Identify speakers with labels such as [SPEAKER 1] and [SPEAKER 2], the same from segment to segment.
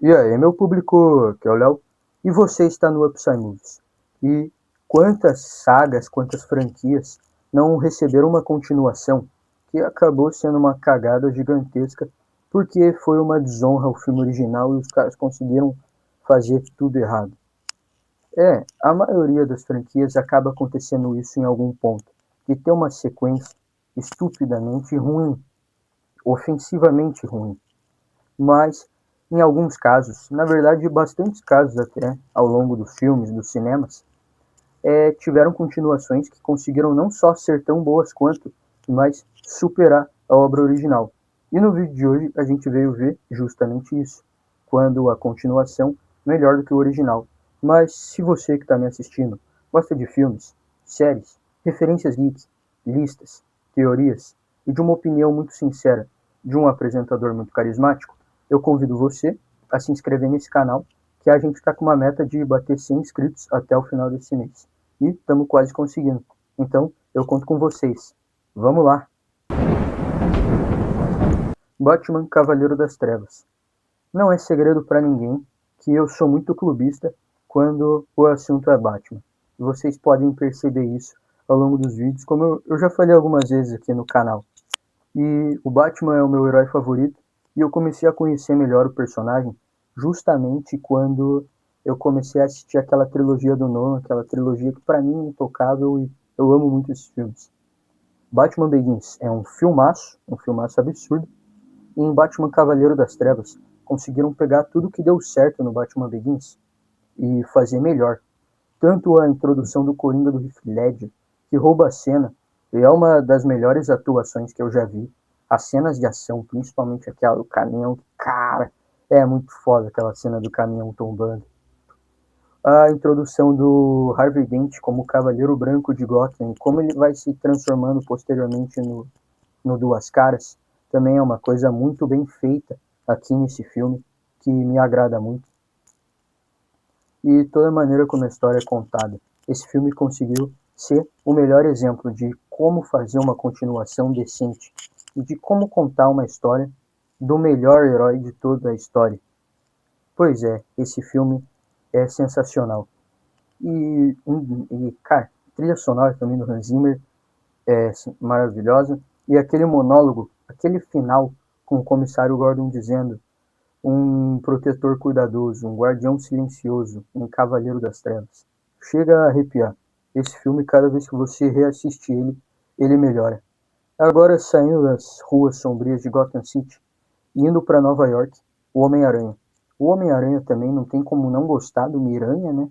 [SPEAKER 1] E aí, meu público, que é o Léo, e você está no Upside Movies. E quantas sagas, quantas franquias não receberam uma continuação que acabou sendo uma cagada gigantesca porque foi uma desonra ao filme original e os caras conseguiram fazer tudo errado. A maioria das franquias acaba acontecendo isso em algum ponto, de ter uma sequência estupidamente ruim, ofensivamente ruim. Mas, em alguns casos, na verdade bastantes casos até, ao longo dos filmes, dos cinemas, tiveram continuações que conseguiram não só ser tão boas quanto, mas superar a obra original. E no vídeo de hoje a gente veio ver justamente isso, quando a continuação melhor do que o original. Mas se você que está me assistindo gosta de filmes, séries, referências geek, listas, teorias e de uma opinião muito sincera de um apresentador muito carismático, eu convido você a se inscrever nesse canal, que a gente está com uma meta de bater 100 inscritos até o final desse mês. E estamos quase conseguindo. Então, eu conto com vocês. Vamos lá! Batman Cavaleiro das Trevas. Não é segredo para ninguém que eu sou muito clubista quando o assunto é Batman. Vocês podem perceber isso ao longo dos vídeos, como eu já falei algumas vezes aqui no canal. E o Batman é o meu herói favorito, e eu comecei a conhecer melhor o personagem justamente quando eu comecei a assistir aquela trilogia do Nolan, aquela trilogia que para mim é intocável e eu amo muito esses filmes. Batman Begins é um filmaço absurdo, e em Batman Cavaleiro das Trevas conseguiram pegar tudo que deu certo no Batman Begins e fazer melhor. Tanto a introdução do Coringa do Heath Ledger, que rouba a cena, e é uma das melhores atuações que eu já vi. As cenas de ação, principalmente aquela do caminhão, cara, é muito foda aquela cena do caminhão tombando. A introdução do Harvey Dent como Cavaleiro Branco de Gotham, como ele vai se transformando posteriormente no Duas Caras, também é uma coisa muito bem feita aqui nesse filme, que me agrada muito. E toda a maneira como a história é contada. Esse filme conseguiu ser o melhor exemplo de como fazer uma continuação decente e de como contar uma história do melhor herói de toda a história. Pois é, esse filme é sensacional. Cara, a trilha sonora também do Hans Zimmer é maravilhosa. E aquele monólogo, aquele final com o comissário Gordon dizendo um protetor cuidadoso, um guardião silencioso, um cavaleiro das trevas. Chega a arrepiar. Esse filme, cada vez que você reassiste ele, ele melhora. Agora, saindo das ruas sombrias de Gotham City, indo para Nova York, o Homem-Aranha. O Homem-Aranha também não tem como não gostar do Miranha, né?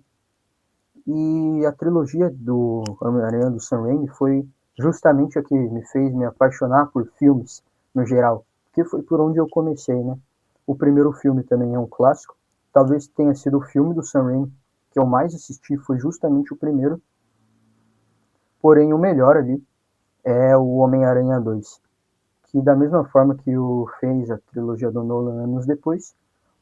[SPEAKER 1] E a trilogia do Homem-Aranha do Sam Raimi foi justamente a que me fez me apaixonar por filmes no geral, que foi por onde eu comecei, né? O primeiro filme também é um clássico, talvez tenha sido o filme do Sam Raimi que eu mais assisti, foi justamente o primeiro, porém o melhor ali é o Homem-Aranha 2, que da mesma forma que o fez a trilogia do Nolan anos depois,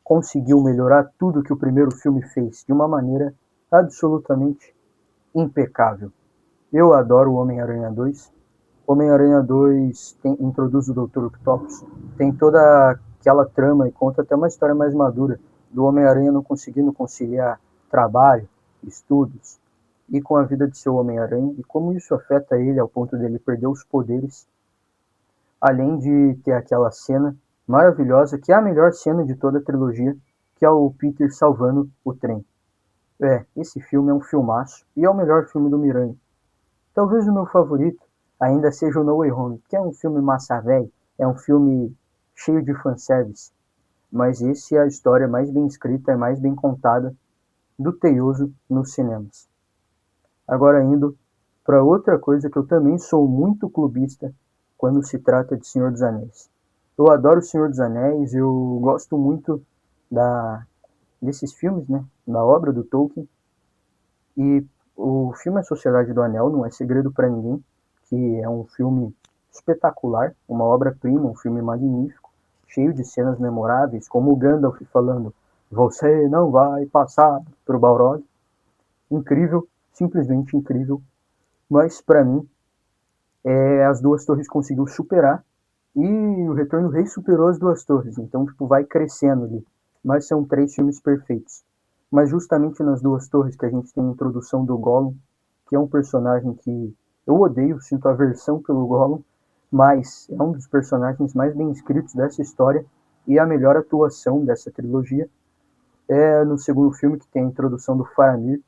[SPEAKER 1] conseguiu melhorar tudo que o primeiro filme fez de uma maneira absolutamente impecável. Eu adoro o Homem-Aranha 2. Homem-Aranha 2 introduz o Dr. Octopus, tem toda aquela trama e conta até uma história mais madura do Homem-Aranha não conseguindo conciliar trabalho, estudos e com a vida de seu Homem-Aranha e como isso afeta ele ao ponto dele perder os poderes, além de ter aquela cena maravilhosa, que é a melhor cena de toda a trilogia, que é o Peter salvando o trem. Esse filme é um filmaço e é o melhor filme do Miranha. Talvez o meu favorito ainda seja o No Way Home, que é um filme massa velho, é um filme cheio de fanservice, mas esse é a história mais bem escrita, é mais bem contada do Teioso nos cinemas. Agora indo para outra coisa que eu também sou muito clubista quando se trata de Senhor dos Anéis. Eu adoro o Senhor dos Anéis, eu gosto muito da, desses filmes, né, da obra do Tolkien, e o filme A Sociedade do Anel não é segredo para ninguém, que é um filme espetacular, uma obra-prima, um filme magnífico, cheio de cenas memoráveis, como o Gandalf falando "Você não vai passar" para o Balrog. Incrível, simplesmente incrível. Mas para mim, As Duas Torres conseguiu superar e o Retorno do Rei superou As Duas Torres. Então, tipo, vai crescendo ali. mas são 3 filmes perfeitos. Mas justamente nas Duas Torres que a gente tem a introdução do Gollum, que é um personagem que eu odeio, sinto aversão pelo Gollum, mas é um dos personagens mais bem escritos dessa história e a melhor atuação dessa trilogia é no segundo filme, que tem a introdução do Faramir,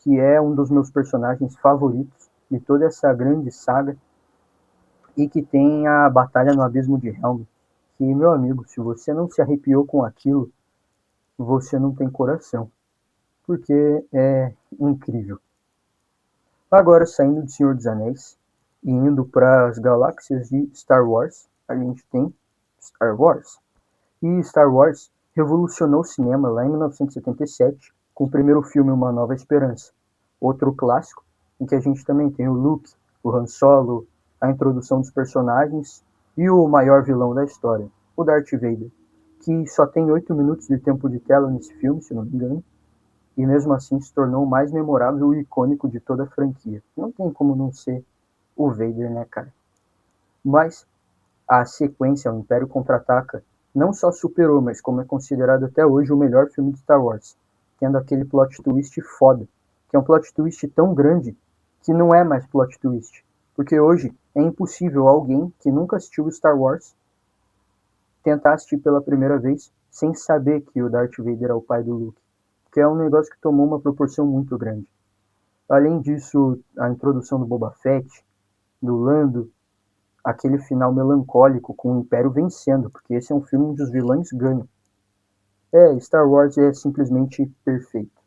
[SPEAKER 1] que é um dos meus personagens favoritos de toda essa grande saga, e que tem a Batalha no Abismo de Helm, que, meu amigo, se você não se arrepiou com aquilo, você não tem coração, porque é incrível. Agora, saindo de Senhor dos Anéis e indo para as galáxias de Star Wars, a gente tem Star Wars. E Star Wars revolucionou o cinema lá em 1977 com o primeiro filme Uma Nova Esperança. Outro clássico, em que a gente também tem o Luke, o Han Solo, a introdução dos personagens e o maior vilão da história, o Darth Vader, que só tem 8 minutos de tempo de tela nesse filme, se não me engano, e mesmo assim se tornou o mais memorável e icônico de toda a franquia. Não tem como não ser o Vader, né, cara? Mas a sequência, o Império Contra-Ataca, não só superou, mas como é considerado até hoje o melhor filme de Star Wars, tendo aquele plot twist foda, que é um plot twist tão grande que não é mais plot twist, porque hoje é impossível alguém que nunca assistiu Star Wars tentar assistir pela primeira vez sem saber que o Darth Vader é o pai do Luke, que é um negócio que tomou uma proporção muito grande. Além disso, a introdução do Boba Fett, do Lando, aquele final melancólico com o Império vencendo, porque esse é um filme onde os vilões ganham. Star Wars é simplesmente perfeito.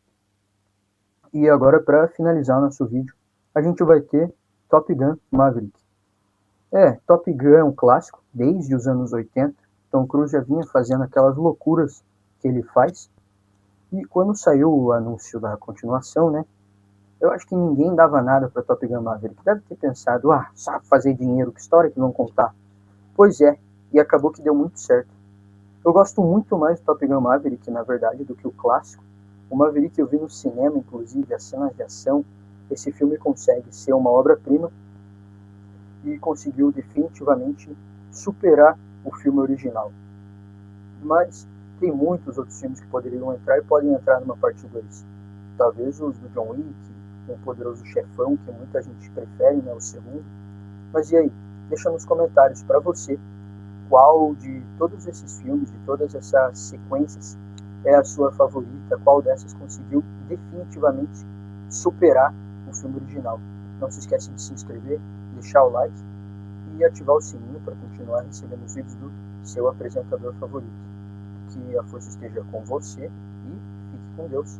[SPEAKER 1] E agora, para finalizar nosso vídeo, a gente vai ter Top Gun Maverick. Top Gun é um clássico, desde os anos 80. Tom Cruise já vinha fazendo aquelas loucuras que ele faz. E quando saiu o anúncio da continuação, né, eu acho que ninguém dava nada para Top Gun Maverick. Deve ter pensado, sabe fazer dinheiro, que história que vão contar. Pois é, e acabou que deu muito certo. Eu gosto muito mais do Top Gun Maverick, na verdade, do que o clássico. O Maverick eu vi no cinema, inclusive, as cenas de ação. Esse filme consegue ser uma obra-prima e conseguiu definitivamente superar o filme original. Mas tem muitos outros filmes que poderiam entrar e podem entrar numa parte 2. Talvez os do John Wick, um Poderoso Chefão, que muita gente prefere, né, o segundo. Mas e aí? Deixa nos comentários para você qual de todos esses filmes, de todas essas sequências, é a sua favorita, qual dessas conseguiu definitivamente superar o filme original. Não se esqueça de se inscrever, deixar o like e ativar o sininho para continuar recebendo os vídeos do seu apresentador favorito. Que a força esteja com você e fique com Deus.